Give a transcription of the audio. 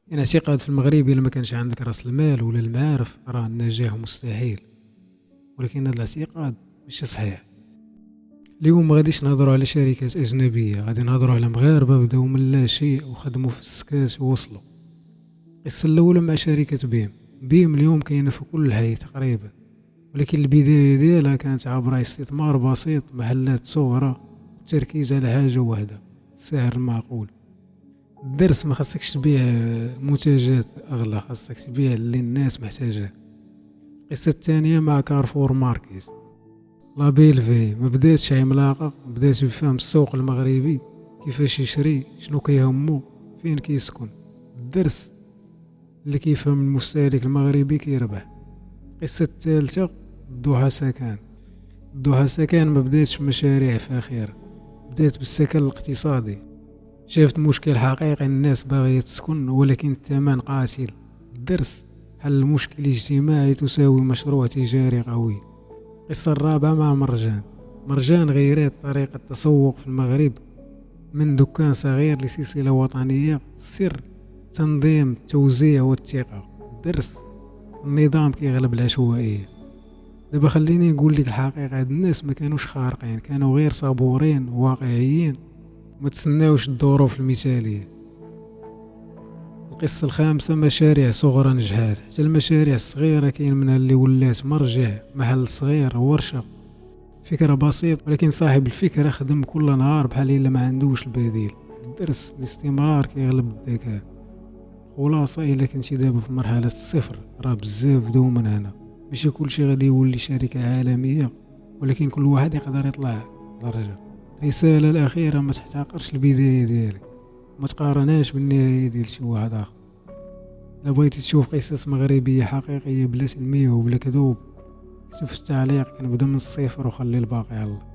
كاين اعتقاد في المغرب الا ما كانش عندك راس المال ولا المعارف راه النجاح مستحيل، ولكن هذا الاعتقاد ماشي صحيح. اليوم ما غاديش نهضروا على شركات اجنبيه، غادي نهضروا على مغاربه بداو من لا شيء وخدموا في السكات ووصلوا. القصه الاولى مع شركه بيم اليوم كاينه في كل حي تقريبا، ولكن البدايه ديالها كانت عبر استثمار بسيط، محلات صغرى والتركيز على حاجه واحده، السعر المعقول. الدرس ما خاصكش تبيع منتجات اغلى، خاصك تبيع اللي الناس محتاجاه. القصه الثانيه مع كارفور ماركت. لا بيلفي ما بداتش عملاقه، بدات بفهم السوق المغربي، كيفاش يشري، شنو كيهمو، فين كيسكن. الدرس اللي كيفهم المستهلك المغربي كيربح. القصه الثالثه الضحى سكن. الضحى سكن ما بداتش مشاريع فاخره، بدات بالسكن الاقتصادي. شافت مشكل حقيقي، الناس باغية تسكن ولكن الثمن قاتل. الدرس حل المشكل الاجتماعي تساوي مشروع تجاري قوي. القصة الرابعة مع مرجان غيرت طريقة التسوق في المغرب من دكان صغير لسلسلة وطنية. السر تنظيم، التوزيع والثقة. الدرس النظام كيغلب العشوائية. دابا خليني نقول لك الحقيقة، هاد الناس ما كانوش خارقين، كانوا غير صبورين واقعيين، ما تسناوش الظروف المثالية. القصة الخامسة مشاريع صغرى نجحات. حتى المشاريع الصغيرة كاين منها اللي ولات مرجع، محل صغير، ورشة، فكرة بسيط، ولكن صاحب الفكرة خدم كل نهار بحال إلا ما عندوش البديل. الدرس الاستمرار كيغلب الذكاء. خلاصة إلا كنتي دابا في مرحلة الصفر، راه بزاف بداو من هنا. ماشي كلشي غادي يولي شركة عالمية، ولكن كل واحد يقدر يطلع درجة. الرسالة الأخيرة، ما تحتقرش البداية ديالك، ما تقارنهاش بالنهاية ديال شي واحد آخر. إلا بغيتي تشوف قصص مغربية حقيقية بلا تلميع وبلا كذوب، اكتب في التعليق. كنبدا من الصفر وخلي الباقي على الله.